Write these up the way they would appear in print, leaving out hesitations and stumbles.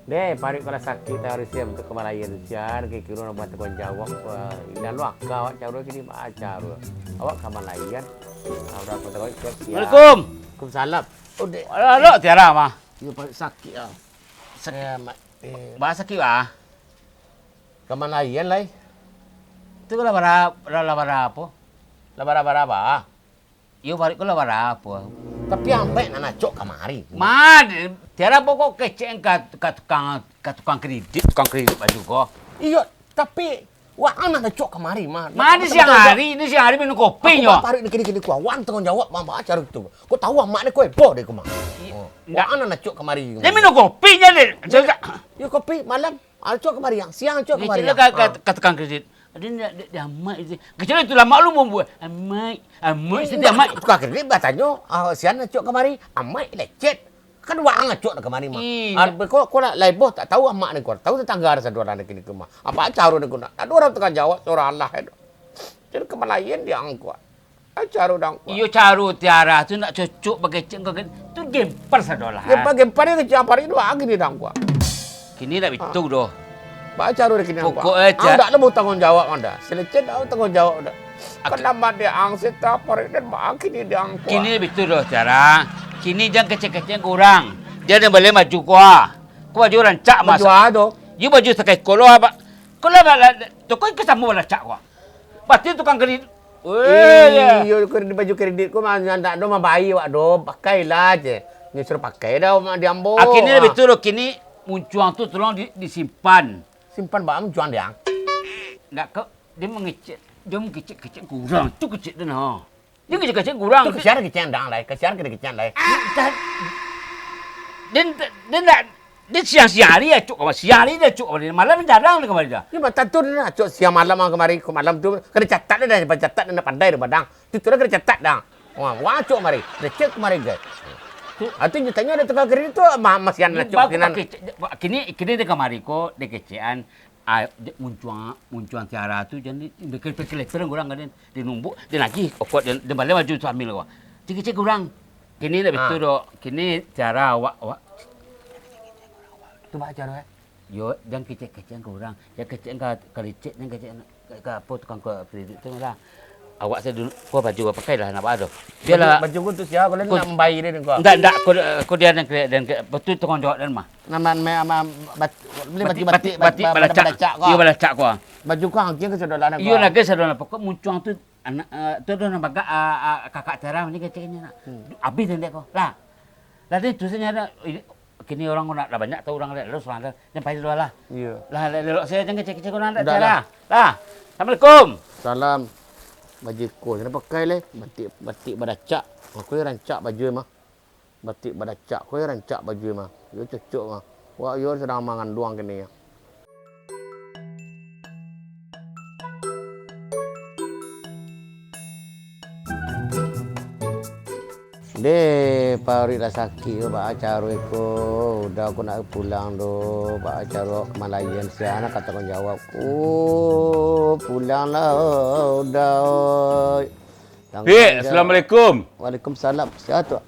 Deh, parik kalau sakit harus siap untuk kemalayan sian, kira nak buat tanggungjawab. Ina lu akak awak cara kini acara. Awak kemalayan. Awak dapat tanggung jawab. Assalamualaikum. Waalaikumsalam. Oh deh. Halo, Tiara mah. You parik sakit ah. Saya Bahasa sakit ah. kemalayan lah. Tu kalau bara apa? Labara-bara apa? Yo balik kalau bara apa? Tapi ambek nak cok kamari. Mad, Tiara pokok kecek kat tukang kredit baju ko. Iya, tapi wah anak cok kamari mah. Mana siang hari, ini siang hari minum kopi nyo. Aku parik kini ku awan tanggung jawab mama acara itu. Kau tahu mak ni kau boh deh ku mah. Wah anak cok kamari. Dia minum kopi nya deh. Ya kopi malam. Cok kamari yang siang cok kamari. Ini kat tukang kredit. Dia amat itu. Kecuali itu lama lu membuat amat itu amat. Tukang kredit batanya siang cok kamari. Amat lecet. Kan wang cok nak kamari mah. Kau nak leboh tak tahu mak ni kau. Tahu tetangga ada dua orang kini ku mah. Apa cara ni ku nak? Ada orang tukang jawab orang Allah itu. Jadi kemalayan dia angkuat. Cara dang. Iyo caru Tiara tu nak cocok pakai ceng kau tu gempar sadolah. Gempar ni kecapar itu lagi ni dang kuat. Kini dah betul doh. Baca ru kini Pokok anda nak tanggung jawab anda. Selecet dah tanggung jawab anda. Kenapa dia angsit tapar dan makin dia angkuat. Kini betul doh Tiara. Kini jangan kecek-kecek kurang. Dia dah boleh maju kuah. Kau baju rancak mas. Baju ada. You baju sekai kolo apa? Kolo apa? Tukang kesamu rancak kuah. Pasti tukang kredit. Iyo kredit baju kredit ko mah ndak do mah bayi wak do pakailah je. Ni suruh pakai dah mak diambo. Kini betul doh. Kini muncuang tu tolong disimpan. Simpan bak muncuang dia. Nggak kok dia mengecek kurang. Tu kecek dah nah. Dia kecek kurang. Tu kesian kecek dang lai. Kesian kecek lai. Dia siang-siang hari ya cuk siang hari dia cuk malam jarang dia kemarin dah. Ni mata tu dah cuk siang malam kemari ke malam tu kena catat dah catat dah pandai dah badang. Tu dah kena catat dah. Wah cuk mari. Dia cek kemari guys. Artinya tanya ada tukang kredit tu masih anak cuk kini dia kemari ko dia kecean muncuang Tiara tu jadi berkelekter orang kan dia numbuk dia lagi okot dia balik maju tu ambil awak. Cek kurang. Kini dah betul doh. Kini Tiara awak tu baca doh. Yo jangan kecek kurang. Jangan kecek kelicet jangan kecek ke apa tukang kredit tu lah. Awak saya dulu, kau baju apa pakai lah, nak apa tu? Biarlah baju ku tu siapa kalau nak membayar dia kau. Enggak, kau dia dan betul tukang jawab dan mah. Nama beli batik balacak kau. Iya balacak kau. Baju kau angkin ke saudara nak. Iya lagi saudara pokok muncuang tu anak tu nampak kakak Tiara ni keceknya nak. Habis nanti kau. Lah dia tulisnya ada kini orang nak dah banyak tahu orang lalu soalan dan payah dua lah. Iya. Lah saya jangan kecek orang nak Tiara. Lah. Assalamualaikum. Salam. Baju ko kena pakai le batik badacak. Aku rancak baju mah. Batik badacak ko rancak baju mah. Yo cocok mah. Wah yo sedang mangan doang kini ya. De pari dah sakit ba acara ko udah aku nak pulang do ba acara kemalayan si anak kata kau jawab pulanglah udah Assalamualaikum. Waalaikumsalam siapa tu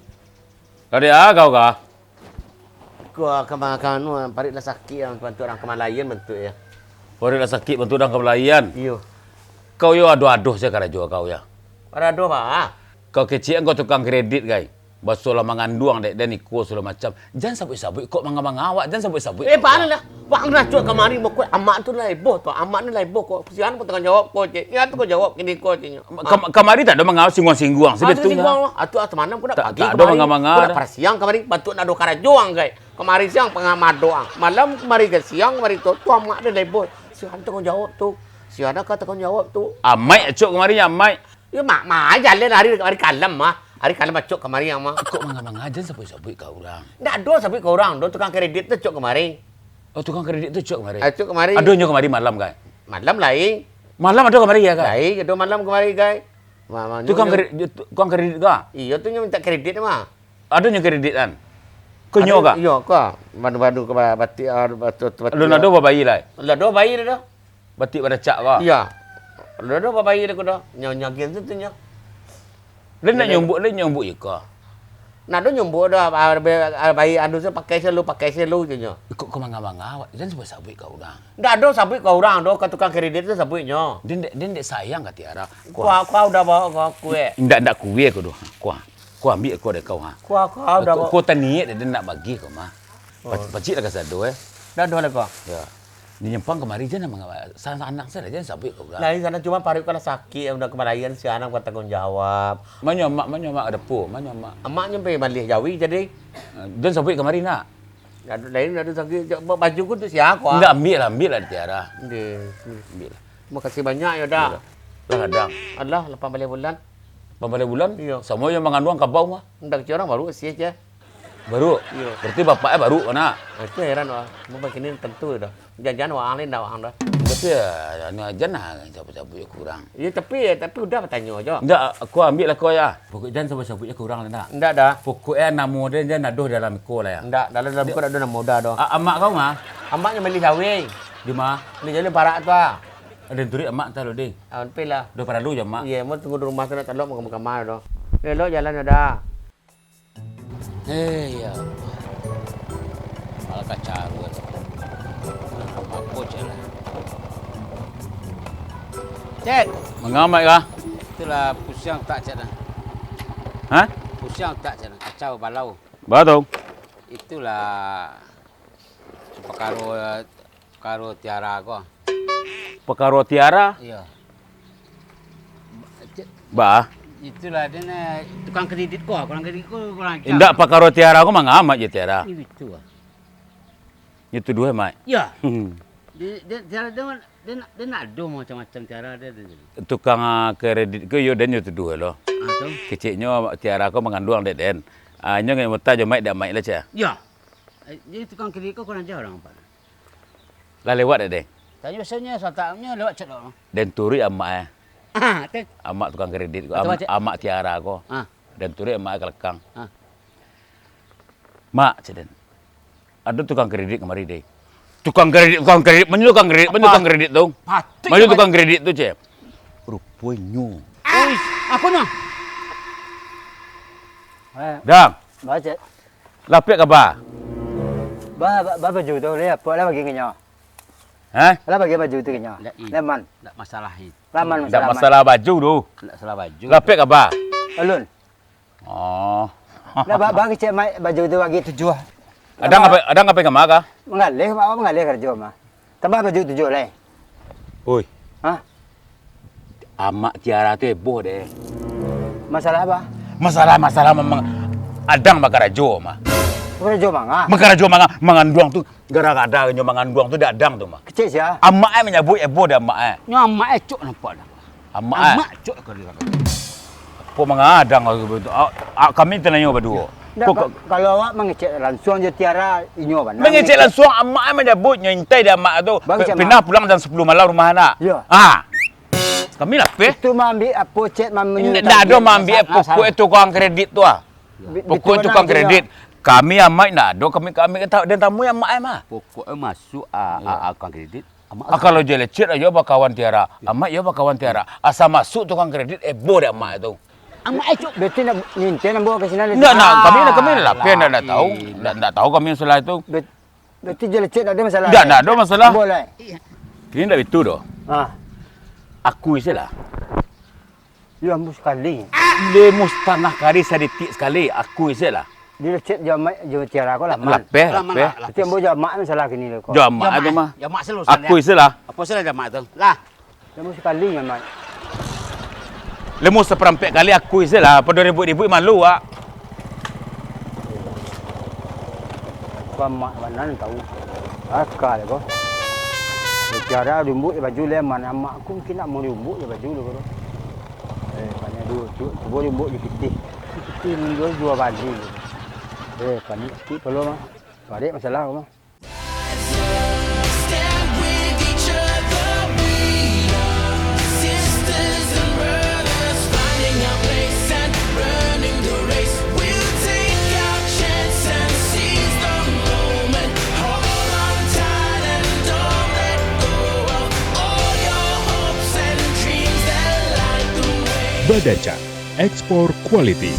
Kau kau kah? Kau kemakan pari dah sakit yang bantu orang kemalayan bentuk ya. Pari dah sakit bantu orang kemalayan. Iyo. Kau yo aduh saya kara jual kau ya. Aduh ba. Kau kecil kau tukang kredit guys. Basolah manganduang dek dan ikut segala macam. Jangan sabuk-sabuk kok mangawak jangan sabuk-sabuk. Panas lah. Wang nak cuak kemari mau kau amak tu lah ibu tu. Amak ni lah ibu kau. Sian kau tengah jawab kau je. Ya tu kau jawab kini kau je. Kemari tak ada mangawak singguang-singguang sebetulnya. Atu mana pun nak pagi. Tak ada mangawak. Pada siang kemari bantu nak dokar juang guys. Kemari siang pengamat doang. Malam kemari ke siang kemari tu amak ni lah ibu. Sian tu kau jawab tu. Sian kata kau jawab tu. Amai cuk kemari amai. Ya mak jalan hari kalam mah. Hari kalam cuk kemari yang mah. Kok mangawak sabuk-sabuk kau orang. Ndak ada sampai kau orang. Do tukang kredit tu cuk kemari. Oh tukang kredit tu cuk kemari. Cuk kemari. Aduhnya kemari malam guys. Malam lain. Malam ada kemari ya guys. Lain ada malam kemari guys. Tukang kredit kah? Iya tu minta kredit mah. Aduhnya kreditan. Kunyo kah? Iya kah. Badu-badu ke batik batu. Lu nado bayi lah. Lado bayi dah. Batik pada cak kah? Iya. Lado bayi dah kau dah. Nyonya gitu tu nya. Dia nak nyombuk je kah? Nak do nyumbu dah bayi anu se pakai selu je nyo. Kok mangawat. Dan sebab sabui kau orang. Ndak do sabui kau orang do ke tukang kredit tu sabui nyo. Dia sayang kat Tiara. Kau udah bawa kue. Ndak kue kau doh. Kau ambil kau dari kau ha. Kau udah bawa. Kau taniat dia nak bagi kau mah. Pacik lah kasado Dah do lah kau. Ya. Dia nyempang kemari je nama anak saya je sabui kau orang. Lah di sana cuma parik kalau sakit udah kemarahan si anak kau tanggung jawab. Manyo mak ada po, manyo mak. Emaknya pergi balik Jawi jadi. Dan sabui kemari nak. Lain ada sakit baju ku tu siapa? Enggak ambil lah Tiara. Ambil. Terima kasih banyak ya dah. Lah kadang. Allah 8 bulan. 8 bulan? Iya. Semua yang mengandung kabau mah. Ndak orang baru sih aja. Baru? Iya. Berarti bapaknya baru mana? Itu heran wah. Mau begini tentu dah. Jangan wang lain dah wang dah. Berarti ya anu aja nah cabut-cabut kurang. Ya tapi udah bertanya aja. Enggak, aku ambil lah kau ya. Pokok dan cabut-cabutnya kurang lah nak. Enggak dah. Pokoknya namo dia naduh dalam ko lah ya. Enggak, dalam kau ada nama muda dah. Amak kau mah? Amaknya beli Jawi. Di mana? Beli Jawi parak tu ah. Ada turi amak tak lo ding. Awan lah. Udah pada lu ya mak. Iya, mau tunggu di rumah tu nak telok mau ke kamar dah. Lo jalan dah. Ya. Malah kacau buat. Apa jalan? Cek, Mengamat kah? itulah pusing tak cek dah. Hah? Pusing tak cek dah. Kacau balau. Betul. Itulah perkara Tiara ko. Perkara Tiara, Iya. bah. Itulah dia nak tukang kredit ko, kurang kurang. Indak perkara Tiara aku mengamat je Tiara. Itu ah. Itu dua mak. Ya. Dia nak do macam-macam Tiara dia. Tukang kredit ke yo dan yo tu dua lo. Ah tu. Kecilnya Tiara aku mengandung dek den. Nya ngai muta je mai dak mai lah cia. Ya. Jadi tukang kredit ko kurang jauh orang apa. Lah lewat dek. Tadi biasanya sataknya lewat cek dah. Dan turi amak Ah, tu. amak tukang kredit ko. Betul, Cik. Amak Tiara ko. Ah. Dan turi amak kelekang. Ah. Mak ceden. Ada tukang kredit kemari dek. Tukang kredit, menyu tukang kredit tu. Patut. Menyu tukang kredit tu cik. Rupanya. Apa noh? Dang, Baca. lapik khabar. Bapa baju tu dia apa lah bagi kenyo. Ha? Lah bagi baju tu kenyo. Leman. Tak masalah itu. Laman Tak masalah baju tu. Tak salah baju. Lapik khabar. Alun. Oh. Lah bagi cek mai baju tu bagi 7. Ada ngapain kemar kah? Mengalih kerja mah. Tambah baju 7 lah. Oi, Ha? amak Tiara tu heboh deh. Masalah apa? Masalah memang adang bakar rajo mah. Kerja mangga. Bakar rajo manganduang tu gara-gara nyo manganduang tu dak adang tu mah. Kecil sia. Amak ai menyebut heboh dah amak ai. Nyamak cuk nampak dah. Amak ai. Amak cuk kau dia. Apa mengadang aku betul. Kami tenanyo berdua. Kalau awak mengecek langsung je Tiara inyo ban. Mengecek langsung amak ai menyebut nyintai dia amak tu. Bagus, Mak. Pindah pulang jam 10 malam rumah anak. Ya. Ah. Kami lapik. Itu mah ambil apa cek mah menyuruh. Tak ada ambil pokok tukang kredit tu ah. Pokok tukang kredit. Kami amat nak do kami tahu dan tamu yang amat mah. Pokoknya masuk akang kredit. Kalau je lecet aja bakawan Tiara. Amat ya bakawan Tiara. Asal masuk tukang kredit ebo dak amat tu. Amak cuk. Berarti nak nyintai nak bawa ke sini. Enggak nak kami lapik nak tahu. Tak tahu kami masalah itu. Berarti je lecet tak ada masalah. Tak ada masalah. Boleh. Ini dah itu doh. Ah. Aku isilah. Ya ampun sekali. Le mustanah kari saditik sekali. Aku isilah. Dia lecet jamak Tiara ko lah. Lapik. Tapi ambo jamak masalah kini le ko. Jamak tu mah. Jamak selalu. Aku isilah. Apa salah jamak tu? Lah. Ampun sekali memang. Lemu seperampek kali aku isilah. Pada ribut-ribut malu ah. Kau mak mana tahu. Akal ko. Tiara rumbut baju leman mak aku mungkin nak mau rumbut je baju lu ko. Banyak dua cuba rumbut di putih. Putih menjual 2 baju. Panik sikit perlu mah. Barik masalah ko mah. Stand with each other, we are sisters and brothers, finding our place and running the race. We'll take our chance and seize the moment. Hold on tight and don't let go of all your hopes and dreams that light the way. Badaca, ekspor quality.